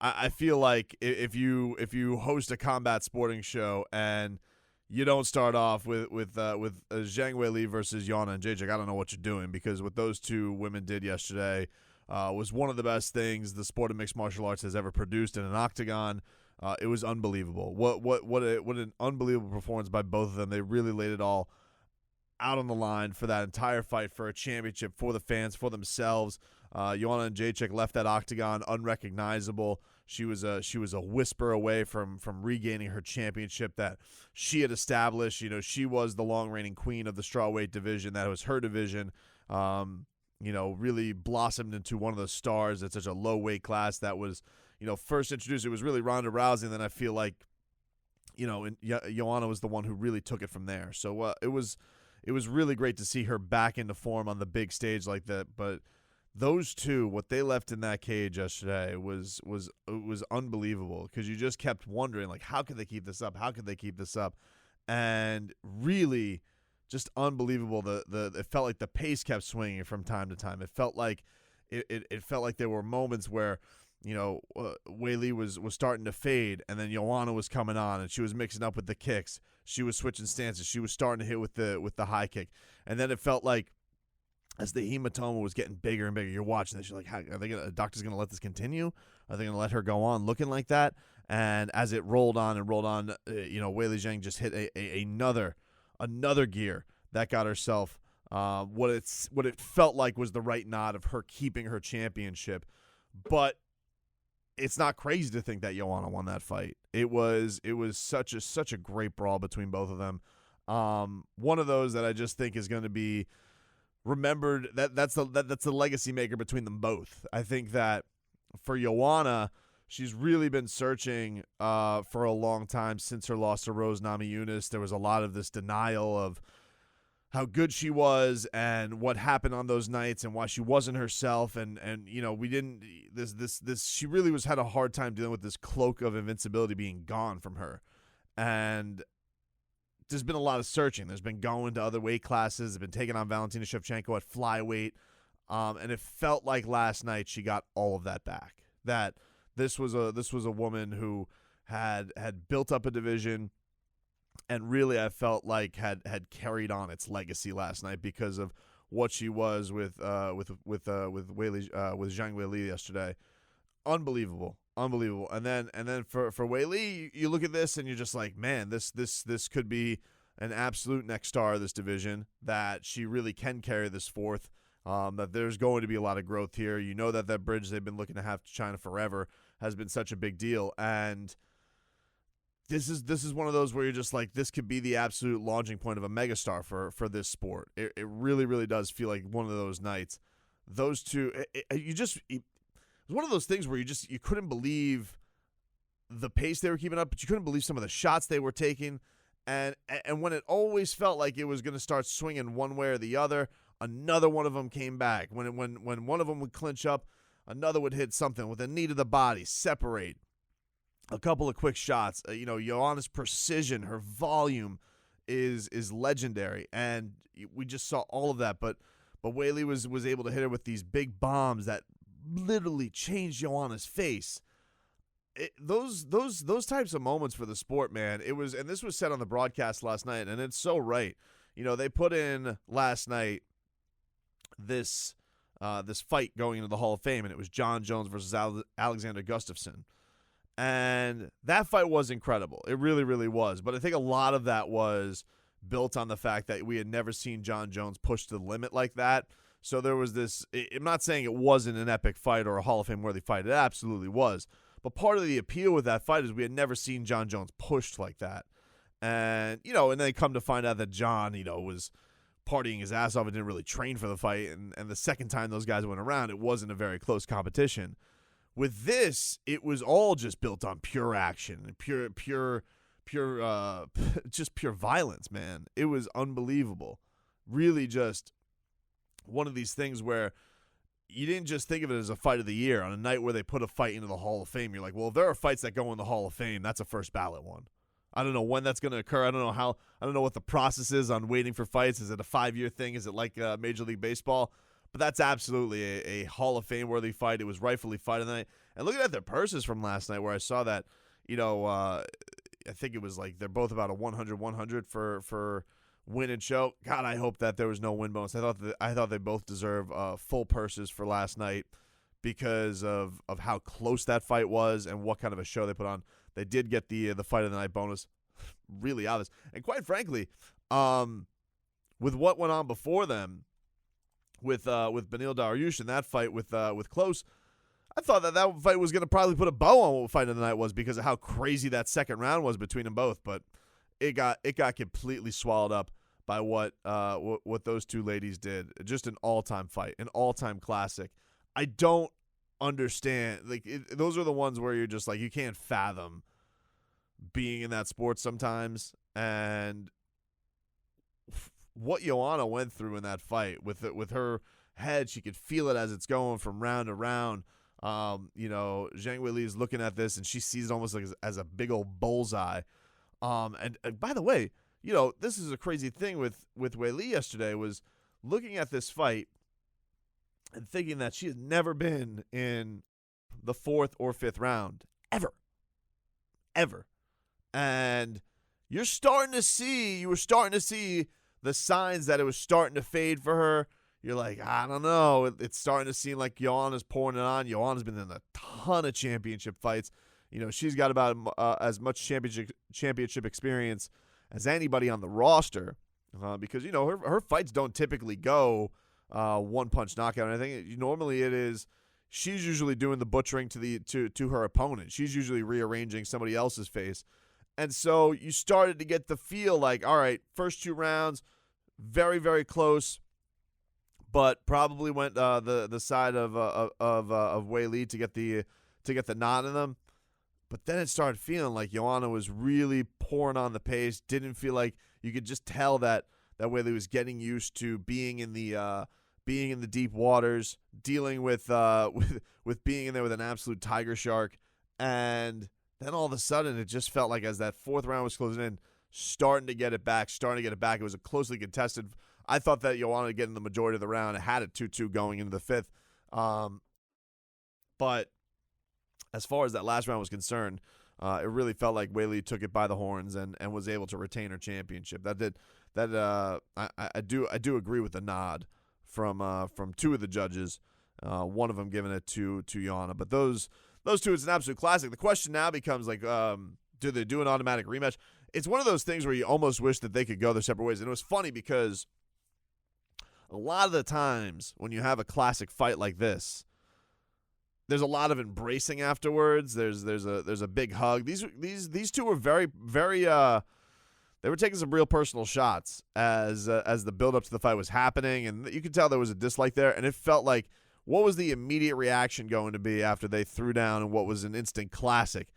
I feel like if you host a combat sporting show and you don't start off with Zhang Weili versus Joanna Jędrzejczyk, I don't know what you're doing, because what those two women did yesterday was one of the best things the sport of mixed martial arts has ever produced in an octagon. It was unbelievable. What an unbelievable performance by both of them. They really laid it all out on the line for that entire fight, for a championship, for the fans, for themselves. Joanna Jędrzejczyk left that octagon unrecognizable. She was a whisper away from regaining her championship that she had established. She was the long reigning queen of the strawweight division. That was her division. Really blossomed into one of the stars at such a low weight class that was, first introduced. It was really Ronda Rousey, and then I feel like, Joanna was the one who really took it from there. So it was really great to see her back into form on the big stage like that. But those two, what they left in that cage yesterday was unbelievable, because you just kept wondering, like, how could they keep this up? How could they keep this up? And really just unbelievable. It felt like the pace kept swinging from time to time. It felt like there were moments where, Weili was starting to fade, and then Joanna was coming on, and she was mixing up with the kicks. She was switching stances. She was starting to hit with the high kick, and then it felt like, as the hematoma was getting bigger and bigger, you're watching this. You're like, are the doctor's going to let this continue? Are they going to let her go on looking like that? And as it rolled on, Weili Zhang just hit another gear that got herself what it felt like was the right nod of her keeping her championship. But it's not crazy to think that Joanna won that fight. It was such a great brawl between both of them. One of those that I just think is going to be remembered. That's the legacy maker between them both. I think that for Joanna, she's really been searching for a long time since her loss to Rose Namajunas. There was a lot of this denial of how good she was and what happened on those nights and why she wasn't herself. And we didn't she really had a hard time dealing with this cloak of invincibility being gone from her. And there's been a lot of searching. There's been going to other weight classes. There's been taking on Valentina Shevchenko at flyweight. And it felt like last night she got all of that back. That this was a woman who had built up a division, and really I felt like had carried on its legacy last night because of what she was with Zhang Weili yesterday. Unbelievable. And then for Weili, you look at this and you're just like, man, this could be an absolute next star of this division, that she really can carry this forth. That there's going to be a lot of growth here. That bridge they've been looking to have to China forever has been such a big deal, and this is one of those where you're just like, this could be the absolute launching point of a megastar for this sport. It really, really does feel like one of those nights. Those two, it was one of those things where you couldn't believe the pace they were keeping up, but you couldn't believe some of the shots they were taking, and when it always felt like it was going to start swinging one way or the other, another one of them came back. When one of them would clinch up, another would hit something with a knee to the body, separate. A couple of quick shots. Joanna's precision, her volume is legendary, and we just saw all of that. But Weili was able to hit her with these big bombs that literally changed Joanna's face. Those types of moments for the sport, man. It was, and this was said on the broadcast last night, and it's so right. They put in last night this fight going into the Hall of Fame, and it was John Jones versus Alexander Gustafsson. And that fight was incredible. It really, really was. But I think a lot of that was built on the fact that we had never seen John Jones push to the limit like that. So there was this, I'm not saying it wasn't an epic fight or a Hall of Fame worthy fight. It absolutely was. But part of the appeal with that fight is we had never seen John Jones pushed like that. And, and then come to find out that John, was partying his ass off and didn't really train for the fight. And the second time those guys went around, it wasn't a very close competition. With this, it was all just built on pure action and pure violence, man. It was unbelievable. Really just one of these things where you didn't just think of it as a fight of the year on a night where they put a fight into the Hall of Fame. You're like, well, if there are fights that go in the Hall of Fame, that's a first ballot one. I don't know when that's going to occur. I don't know what the process is on waiting for fights. Is it a 5-year thing? Is it like Major League Baseball? But that's absolutely a Hall of Fame worthy fight. It was rightfully fight of the night. And looking at their purses from last night, where I saw that, I think it was like they're both about a 100-100 for win and show. God, I hope that there was no win bonus. I thought they both deserve full purses for last night because of how close that fight was and what kind of a show they put on. They did get the fight of the night bonus. Really obvious. And quite frankly, with what went on before them, with Beneil Dariush in that fight with Close, I thought that fight was going to probably put a bow on what fight of the night was because of how crazy that second round was between them both. But it got completely swallowed up by what those two ladies did. Just an all-time fight, an all-time classic. I don't understand. Those are the ones where you're just like, you can't fathom being in that sport sometimes, and what Joanna went through in that fight with her head, she could feel it as it's going from round to round. Zhang Weili is looking at this and she sees it almost like as a big old bullseye. And by the way, this is a crazy thing with Weili yesterday, was looking at this fight and thinking that she has never been in the 4th or 5th round ever. And you were starting to see the signs that it was starting to fade for her. You're like, I don't know. It's starting to seem like Joanna's pouring it on. Joanna's been in a ton of championship fights. She's got about as much championship experience as anybody on the roster because, her fights don't typically go one-punch knockout or anything. Normally it is she's usually doing the butchering to her opponent. She's usually rearranging somebody else's face. And so you started to get the feel like, all right, first 2 rounds, very, very close, but probably went the side of Weili to get the nod in them. But then it started feeling like Joanna was really pouring on the pace. Didn't feel like, you could just tell that Weili was getting used to being in the deep waters, dealing with being in there with an absolute tiger shark. And then all of a sudden, it just felt like as that 4th round was closing in, starting to get it back. It was a closely contested. I thought that Joanna would get in the majority of the round. It had it 2-2 going into the 5th. But as far as that last round was concerned, it really felt like Weili took it by the horns and was able to retain her championship. I do agree with the nod from 2 of the judges. One of them giving it to Joanna. But those two, it's an absolute classic. The question now becomes like, do they do an automatic rematch? It's one of those things where you almost wish that they could go their separate ways. And it was funny because a lot of the times when you have a classic fight like this, there's a lot of embracing afterwards. There's a big hug. These two were very, very they were taking some real personal shots as the build up to the fight was happening, and you could tell there was a dislike there. And it felt like, what was the immediate reaction going to be after they threw down in what was an instant classic?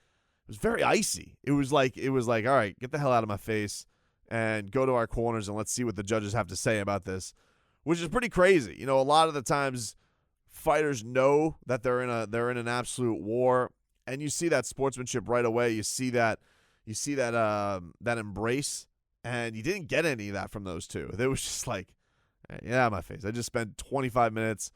It was very icy. It was like, all right, get the hell out of my face and go to our corners and let's see what the judges have to say about this, which is pretty crazy. A lot of the times fighters know that they're in an absolute war, and you see that sportsmanship right away. You see that embrace, and you didn't get any of that from those two. They was just like, yeah, my face. I just spent 25 minutes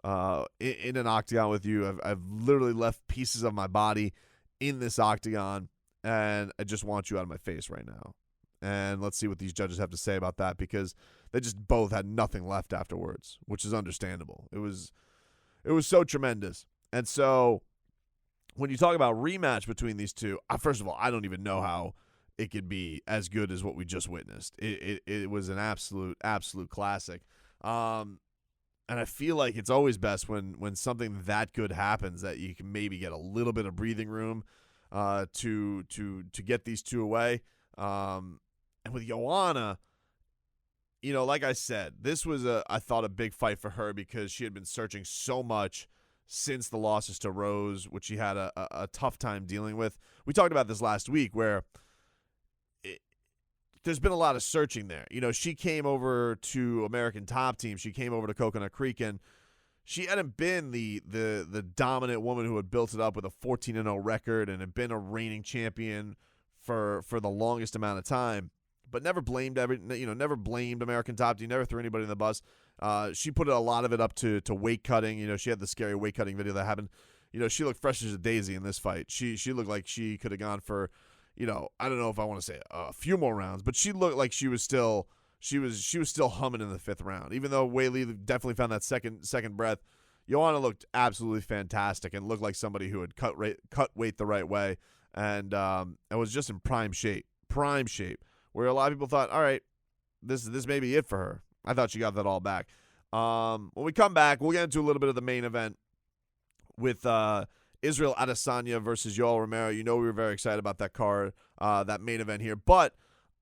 in an octagon with you. I've literally left pieces of my body in this octagon, and I just want you out of my face right now. And let's see what these judges have to say about that, because they just both had nothing left afterwards, which is understandable. It was so tremendous. And so when you talk about rematch between these two, first of all, I don't even know how it could be as good as what we just witnessed. It was an absolute classic. And I feel like it's always best when something that good happens, that you can maybe get a little bit of breathing room to get these two away. And with Joanna, like I said, this was I thought a big fight for her, because she had been searching so much since the losses to Rose, which she had a tough time dealing with. We talked about this last week, where there's been a lot of searching there. She came over to American Top Team. She came over to Coconut Creek, and she hadn't been the dominant woman who had built it up with a 14-0 record and had been a reigning champion for the longest amount of time, but never blamed never blamed American Top Team, never threw anybody in the bus. She put a lot of it up to weight cutting. She had the scary weight cutting video that happened. she looked fresh as a daisy in this fight. She looked like she could have gone for, I don't know if I want to say a few more rounds, but she looked like she was still humming in the 5th round. Even though Weili definitely found that second breath, Joanna looked absolutely fantastic and looked like somebody who had cut weight the right way and was just in prime shape, where a lot of people thought, all right, this may be it for her. I thought she got that all back. When we come back, we'll get into a little bit of the main event with Israel Adesanya versus Yoel Romero. We were very excited about that card, that main event here. But,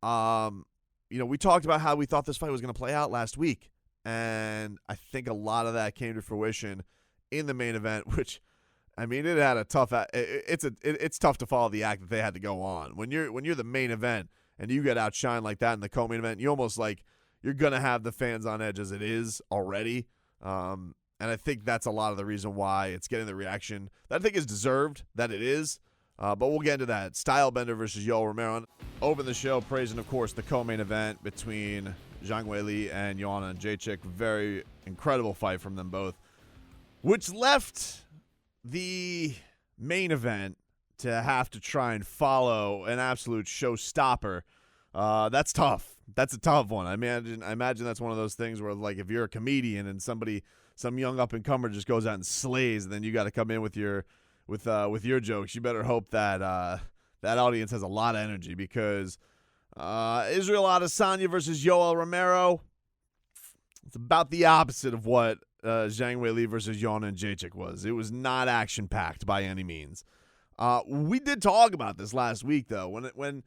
we talked about how we thought this fight was going to play out last week. And I think a lot of that came to fruition in the main event, which, it had a tough. It's tough to follow the act that they had to go on when you're the main event and you get outshined like that in the co-main event. You almost you're gonna have the fans on edge as it is already, and I think that's a lot of the reason why it's getting the reaction that I think is deserved. That it is, but we'll get into that. Stylebender versus Yoel Romero. Over the show, praising of course the co-main event between Zhang Weili and Joanna Jędrzejczyk. Very incredible fight from them both, which left the main event to have to try and follow an absolute showstopper. That's tough. That's a tough one. I imagine that's one of those things where, if you're a comedian and some young up-and-comer just goes out and slays, and then you got to come in with your jokes, you better hope that that audience has a lot of energy, because Israel Adesanya versus Yoel Romero, it's about the opposite of what Zhang Weili versus Joanna Jędrzejczyk was. It was not action-packed by any means. We did talk about this last week, though. When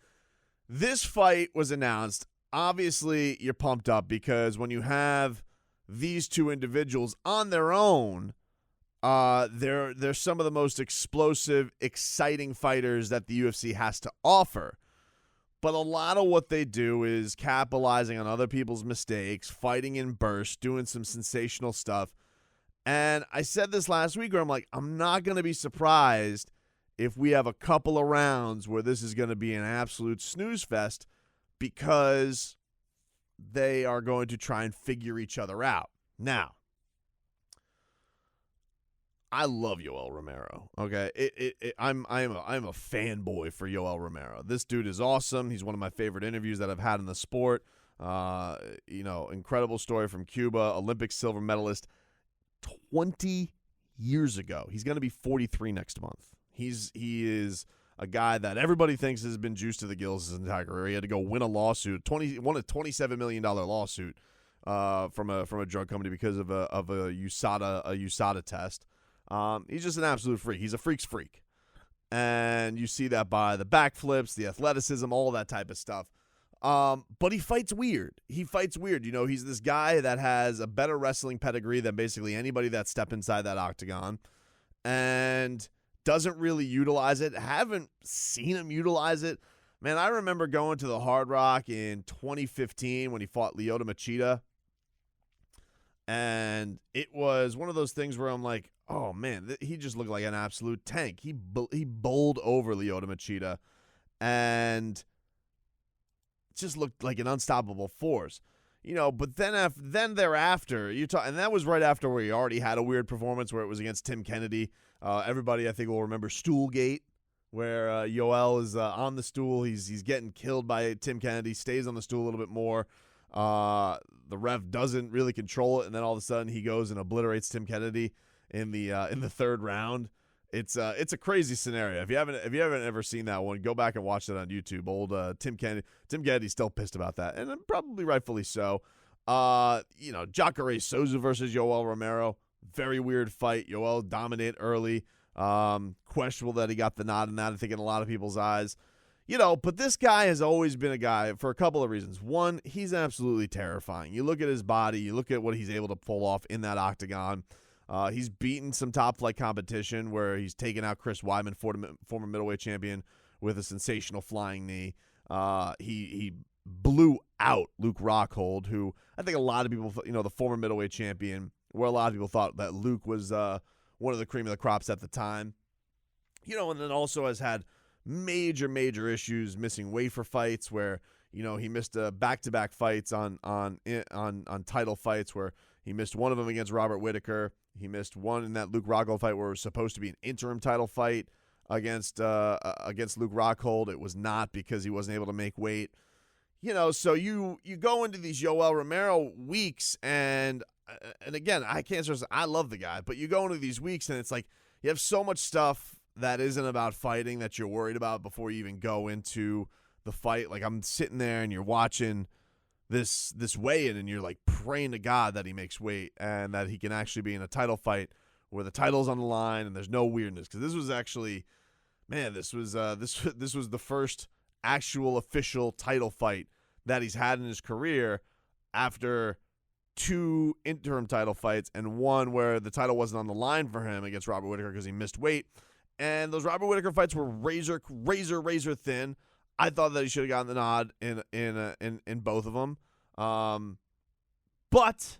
this fight was announced, obviously you're pumped up, because when you have these two individuals on their own, they're some of the most explosive, exciting fighters that the UFC has to offer. But a lot of what they do is capitalizing on other people's mistakes, fighting in bursts, doing some sensational stuff. And I said this last week where I'm not going to be surprised if we have a couple of rounds where this is going to be an absolute snooze fest, because they are going to try and figure each other out. Now, I love Yoel Romero. Okay, I'm a fanboy for Yoel Romero. This dude is awesome. He's one of my favorite interviews that I've had in the sport. Incredible story from Cuba, Olympic silver medalist 20 years ago. He's going to be 43 next month. He is a guy that everybody thinks has been juiced to the gills his entire career. He had to go win a lawsuit, won a $27 million lawsuit from a drug company because of a USADA test. He's just an absolute freak. He's a freak's freak. And you see that by the backflips, the athleticism, all that type of stuff. But he fights weird. He's this guy that has a better wrestling pedigree than basically anybody that stepped inside that octagon, and doesn't really utilize it. Haven't seen him utilize it. Man, I remember going to the Hard Rock in 2015 when he fought Lyoto Machida. And it was one of those things where I'm like, oh, man, he just looked like an absolute tank. He bowled over Lyoto Machida and just looked like an unstoppable force. But then thereafter, and that was right after where he already had a weird performance where it was against Tim Kennedy. Everybody, I think, will remember Stoolgate, where Yoel is on the stool. He's getting killed by Tim Kennedy, stays on the stool a little bit more. The ref doesn't really control it, and then all of a sudden he goes and obliterates Tim Kennedy in the third round. It's a crazy scenario. If you haven't ever seen that one, go back and watch that on YouTube. Old Tim Kennedy's still pissed about that, and probably rightfully so. Jacare Souza versus Yoel Romero, very weird fight. Yoel dominate early. Questionable that he got the nod in that, I think, in a lot of people's eyes. But this guy has always been a guy for a couple of reasons. One, he's absolutely terrifying. You look at his body, you look at what he's able to pull off in that octagon. He's beaten some top-flight competition where he's taken out Chris Weidman, former middleweight champion, with a sensational flying knee. He blew out Luke Rockhold, who I think a lot of people, the former middleweight champion, where a lot of people thought that Luke was one of the cream of the crops at the time. And then also has had major issues missing weight for fights where, he missed back-to-back fights on title fights where he missed one of them against Robert Whittaker, He missed one in that Luke Rockhold fight where it was supposed to be an interim title fight against Luke Rockhold. It was not because he wasn't able to make weight. So you go into these Yoel Romero weeks, and again, I can't stress, I love the guy, but you go into these weeks and it's like you have so much stuff that isn't about fighting that you're worried about before you even go into the fight. Like, I'm sitting there and you're watching this weigh-in and you're like praying to God that he makes weight and that he can actually be in a title fight where the title's on the line and there's no weirdness. Because this was actually, man, this was the first actual official title fight that he's had in his career after 2 interim title fights and one where the title wasn't on the line for him against Robert Whittaker because he missed weight. And those Robert Whittaker fights were razor thin. I thought that he should have gotten the nod in both of them. But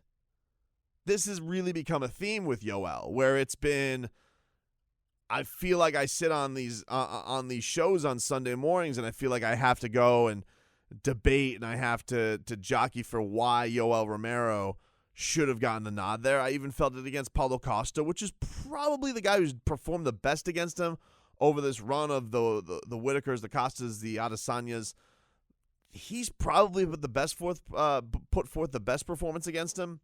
this has really become a theme with Yoel, where it's been, I feel like I sit on these shows on Sunday mornings and I feel like I have to go and debate and I have to jockey for why Yoel Romero should have gotten the nod there. I even felt it against Paulo Costa, which is probably the guy who's performed the best against him over this run of the Whittakers, the Costas, the Adesanyas. He's probably put forth the best performance against him.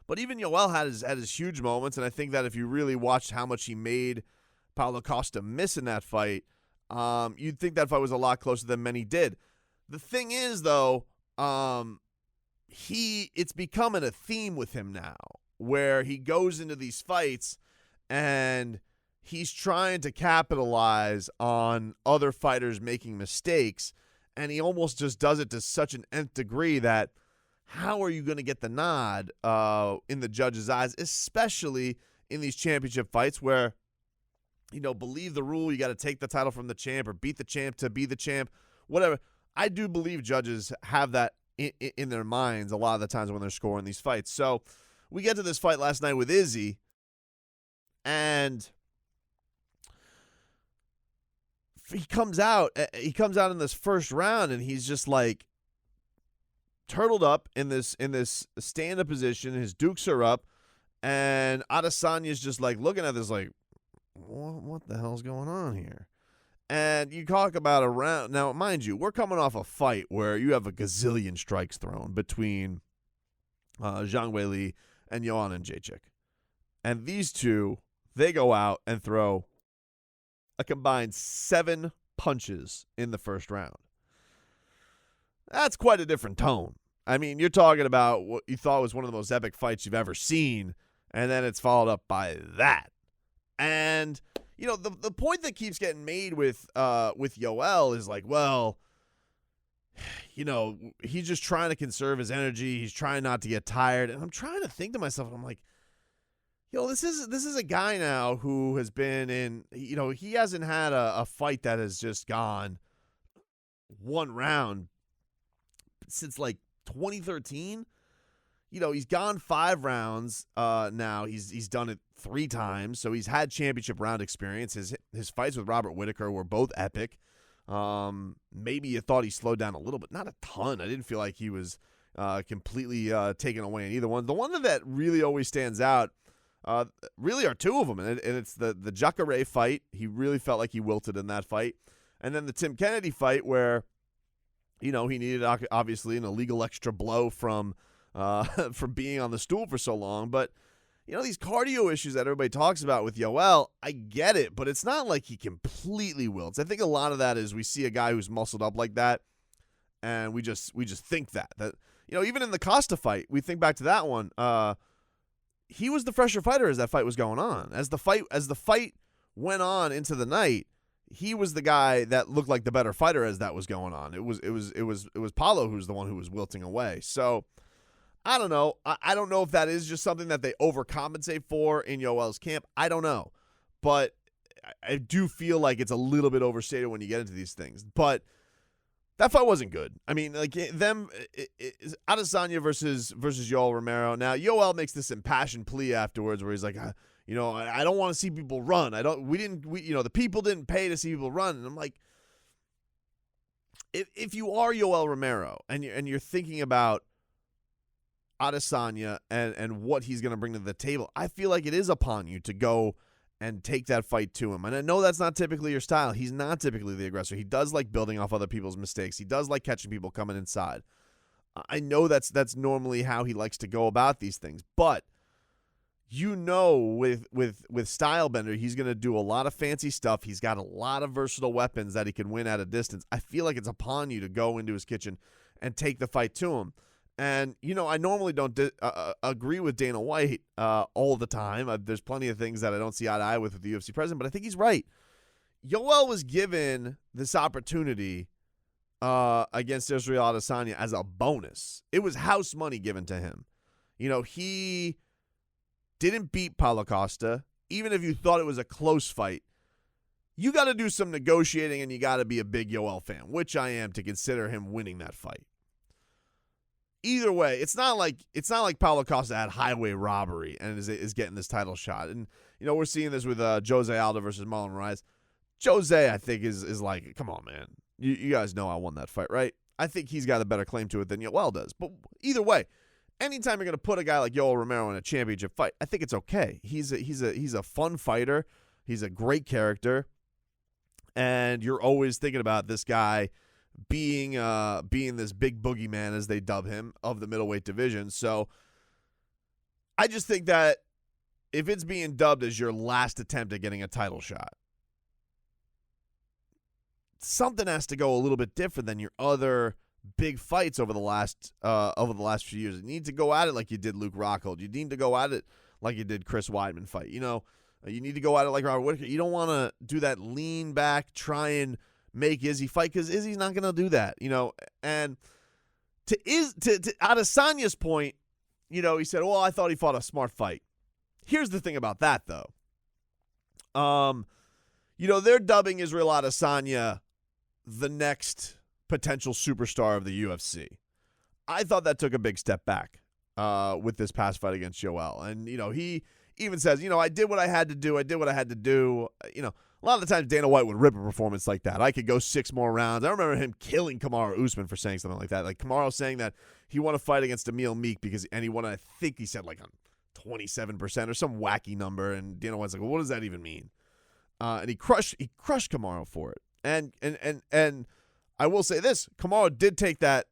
But even Yoel had his huge moments, and I think that if you really watched how much he made Paulo Costa miss in that fight, you'd think that fight was a lot closer than many did. The thing is, though, it's becoming a theme with him now, where he goes into these fights and he's trying to capitalize on other fighters making mistakes, and he almost just does it to such an nth degree that how are you going to get the nod in the judge's eyes, especially in these championship fights where, believe the rule, you got to take the title from the champ or beat the champ to be the champ, whatever. I do believe judges have that in their minds a lot of the times when they're scoring these fights. So we get to this fight last night with Izzy, and he comes out in this first round, and he's just like turtled up in this stand-up position. His dukes are up, and Adesanya's just like looking at this like, what the hell's going on here? And you talk about a round. Now, mind you, we're coming off a fight where you have a gazillion strikes thrown between Zhang Weili and Joanna Jędrzejczyk. And these two, they go out and throw a combined 7 punches in the first round. That's quite a different tone. I mean, you're talking about what you thought was one of the most epic fights you've ever seen, and then it's followed up by that. And the point that keeps getting made with Yoel is like, well, he's just trying to conserve his energy. He's trying not to get tired. And I'm trying to think to myself, and I'm like, this is a guy now who has been in, he hasn't had a fight that has just gone one round since like 2013. He's gone 5 rounds now. He's done it 3 times, so he's had championship round experience. His fights with Robert Whittaker were both epic. Maybe you thought he slowed down a little, but not a ton. I didn't feel like he was completely taken away in either one. The one that really always stands out really are 2 of them, and it's the Jacare fight. He really felt like he wilted in that fight. And then the Tim Kennedy fight where, he needed obviously an illegal extra blow from being on the stool for so long. But, these cardio issues that everybody talks about with Yoel, I get it, but it's not like he completely wilts. I think a lot of that is we see a guy who's muscled up like that, and we just think that even in the Costa fight, we think back to that one. He was the fresher fighter as that fight was going on. As the fight went on into the night, he was the guy that looked like the better fighter as that was going on. It was Paulo who's the one who was wilting away. So I don't know. I don't know if that is just something that they overcompensate for in Yoel's camp. I don't know. But I do feel like it's a little bit overstated when you get into these things. But that fight wasn't good. I mean, like Adesanya versus Yoel Romero. Now, Yoel makes this impassioned plea afterwards where he's like, I don't want to see people run. The people didn't pay to see people run. And I'm like, if you are Yoel Romero and you're thinking about, Adesanya and what he's going to bring to the table, I feel like it is upon you to go and take that fight to him. And I know that's not typically your style. He's not typically the aggressor. He does like building off other people's mistakes. He does like catching people coming inside. I know that's normally how he likes to go about these things. But you know, with Stylebender, he's going to do a lot of fancy stuff. He's got a lot of versatile weapons that he can win at a distance. I feel like it's upon you to go into his kitchen and take the fight to him. And, you know, I normally don't agree with Dana White all the time. There's plenty of things that I don't see eye to eye with the UFC president, but I think he's right. Yoel was given this opportunity against Israel Adesanya as a bonus. It was house money given to him. You know, he didn't beat Paulo Costa. Even if you thought it was a close fight, you got to do some negotiating and you got to be a big Yoel fan, which I am, to consider him winning that fight. Either way, it's not like Paulo Costa had highway robbery and is getting this title shot. And, you know, we're seeing this with Jose Aldo versus Marlon Moraes. Jose, I think, is like, come on, man. You guys know I won that fight, right? I think he's got a better claim to it than Yoel does. But either way, anytime you're going to put a guy like Yoel Romero in a championship fight, I think it's okay. He's a fun fighter. He's a great character. And you're always thinking about this guy being this big boogeyman, as they dub him, of the middleweight division. So I just think that if it's being dubbed as your last attempt at getting a title shot, something has to go a little bit different than your other big fights over the last few years. You need to go at it like you did Luke Rockhold. You need to go at it like you did Chris Weidman fight. You know, you need to go at it like Robert Whittaker. You don't want to do that lean back, try and make Izzy fight, because Izzy's not going to do that, you know. And to Adesanya's point, you know, he said, well, I thought he fought a smart fight. Here's the thing about that, though. You know, they're dubbing Israel Adesanya the next potential superstar of the UFC. I thought that took a big step back with this past fight against Yoel. And, you know, he even says, you know, I did what I had to do. You know, a lot of the times Dana White would rip a performance like that. I could go 6 more rounds. I remember him killing Kamaru Usman for saying something like that. Like Kamaru saying that he won a fight against Emil Meek and he won, I think he said, like on 27% or some wacky number. And Dana White's like, well, what does that even mean? And he crushed Kamaru for it. And I will say this, Kamaru did take that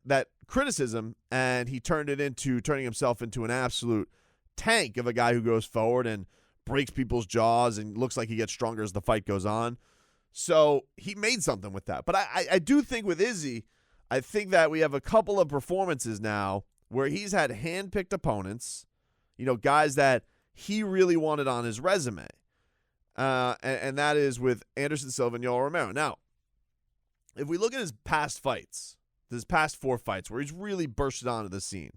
criticism and he turned it into turning himself into an absolute tank of a guy who goes forward and breaks people's jaws and looks like he gets stronger as the fight goes on. So he made something with that. But I do think with Izzy, I think that we have a couple of performances now where he's had hand-picked opponents, you know, guys that he really wanted on his resume. And that is with Anderson Silva and Yoel Romero. Now, if we look at his past fights, his past 4 fights where he's really bursted onto the scene,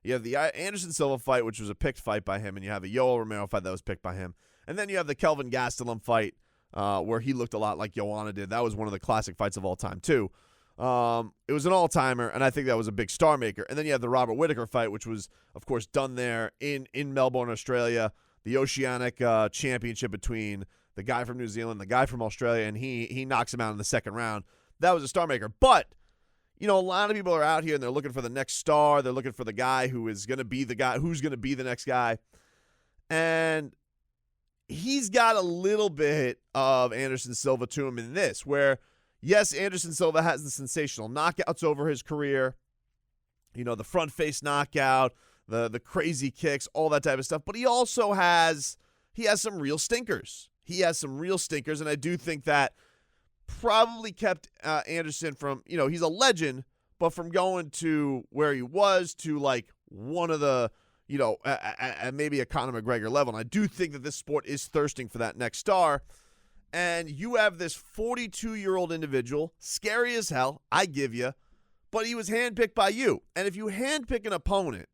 you have the Anderson Silva fight, which was a picked fight by him, and you have a Yoel Romero fight that was picked by him. And then you have the Kelvin Gastelum fight where he looked a lot like Joanna did. That was one of the classic fights of all time, too. It was an all-timer, and I think that was a big star maker. And then you have the Robert Whittaker fight, which was, of course, done there in Melbourne, Australia, the Oceanic Championship between the guy from New Zealand, the guy from Australia, and he knocks him out in the second round. That was a star maker. But you know, a lot of people are out here and they're looking for the next star. They're looking for the guy who is going to be the guy who's going to be the next guy. And he's got a little bit of Anderson Silva to him in this, where, yes, Anderson Silva has the sensational knockouts over his career. You know, the front face knockout, the crazy kicks, all that type of stuff. But he also has some real stinkers. And I do think that probably kept Anderson from, you know, he's a legend, but from going to where he was to like one of the, you know, maybe a Conor McGregor level. And I do think that this sport is thirsting for that next star. And you have this 42-year-old individual, scary as hell, I give you, but he was handpicked by you. And if you handpick an opponent,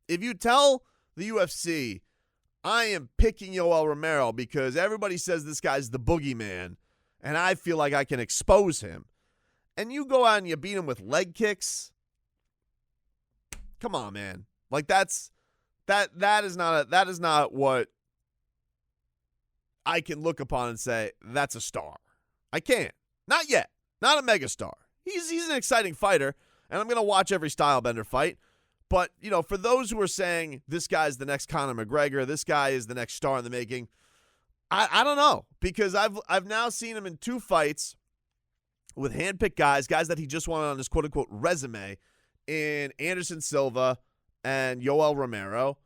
if you tell the UFC, I am picking Yoel Romero because everybody says this guy's the boogeyman, and I feel like I can expose him, and you go out and you beat him with leg kicks, come on, man. Like that is not what I can look upon and say that's a star. I can't. Not yet. Not a megastar. He's an exciting fighter, and I'm going to watch every Stylebender fight, But, for those who are saying this guy's the next Conor McGregor, this guy is the next star in the making, I don't know, because I've now seen him in 2 fights with handpicked guys that he just wanted on his quote-unquote resume in Anderson Silva and Yoel Romero,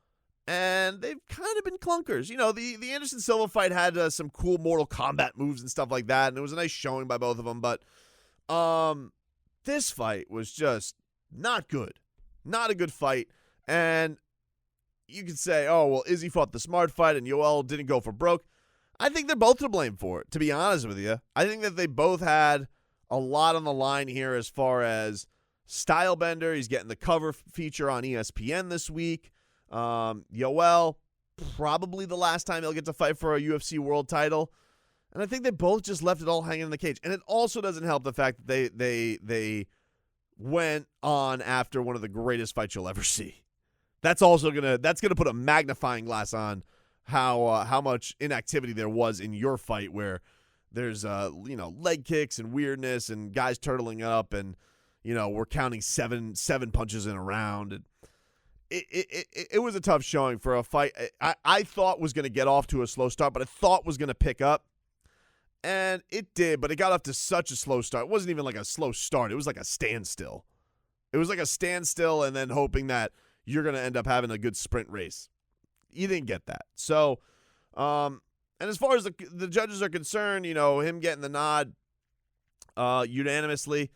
and they've kind of been clunkers. The Anderson Silva fight had some cool Mortal Kombat moves and stuff like that, and it was a nice showing by both of them, but this fight was just not good. Not a good fight, and you could say, oh, well, Izzy fought the smart fight and Yoel didn't go for broke. I think they're both to blame for it, to be honest with you. I think that they both had a lot on the line here as far as Stylebender. He's getting the cover feature on ESPN this week. Yoel, probably the last time he'll get to fight for a UFC world title. And I think they both just left it all hanging in the cage. And it also doesn't help the fact that they went on after one of the greatest fights you'll ever see. That's gonna put a magnifying glass on how much inactivity there was in your fight, where there's leg kicks and weirdness and guys turtling up, and we're counting seven punches in a round. And it was a tough showing for a fight I thought was going to get off to a slow start, but I thought was going to pick up, and it did. But it got off to such a slow start. It wasn't even like a slow start. It was like a standstill. It was like a standstill, and then hoping that you're going to end up having a good sprint race. You didn't get that. So, and as far as the judges are concerned, him getting the nod unanimously,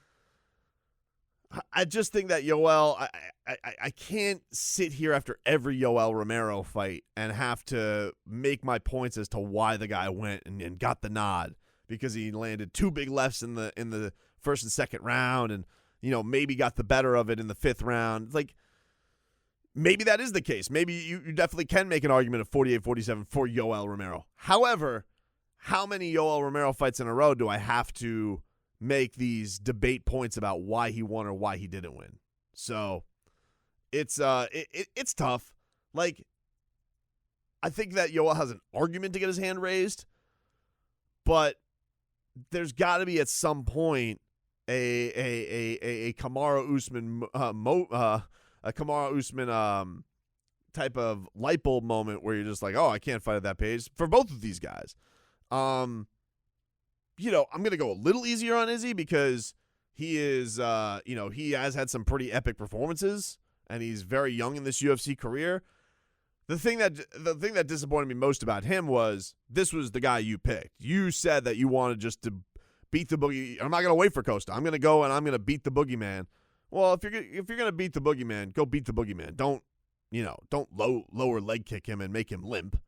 I just think that Yoel, I can't sit here after every Yoel Romero fight and have to make my points as to why the guy went and got the nod, because he landed 2 big lefts in the first and second round, and maybe got the better of it in the 5th round. Like, maybe that is the case. Maybe you definitely can make an argument of 48-47 for Yoel Romero. However, how many Yoel Romero fights in a row do I have to make these debate points about why he won or why he didn't win? So it's tough. Like, I think that Yoel has an argument to get his hand raised, but there's got to be at some point a Kamaru Usman a Kamaru Usman type of light bulb moment where you're just like, oh, I can't fight at that pace for both of these guys. I'm going to go a little easier on Izzy because he is, he has had some pretty epic performances, and he's very young in this UFC career. The thing that disappointed me most about him was this was the guy you picked. You said that you wanted just to beat the boogie. I'm not going to wait for Costa. I'm going to go and I'm going to beat the boogeyman. Well, if you're going to beat the boogeyman, go beat the boogeyman. Don't lower leg kick him and make him limp.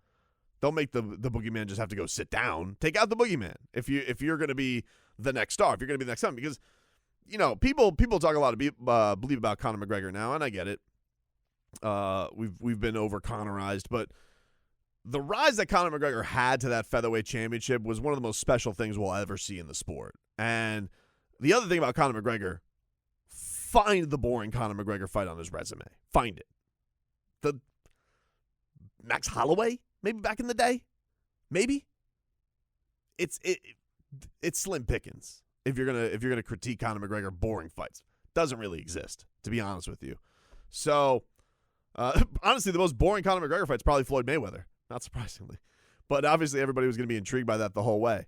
Don't make the boogeyman just have to go sit down. Take out the boogeyman if you're going to be the next star, if you're going to be the next one. Because, people talk a lot of believe about Conor McGregor now, and I get it. We've been over Conorized, but the rise that Conor McGregor had to that featherweight championship was one of the most special things we'll ever see in the sport. And the other thing about Conor McGregor, find the boring Conor McGregor fight on his resume. Find it. The Max Holloway, maybe back in the day, maybe. It's slim pickings if you're gonna critique Conor McGregor boring fights. Doesn't really exist, to be honest with you. So, honestly, the most boring Conor McGregor fight is probably Floyd Mayweather, not surprisingly. But obviously, everybody was going to be intrigued by that the whole way.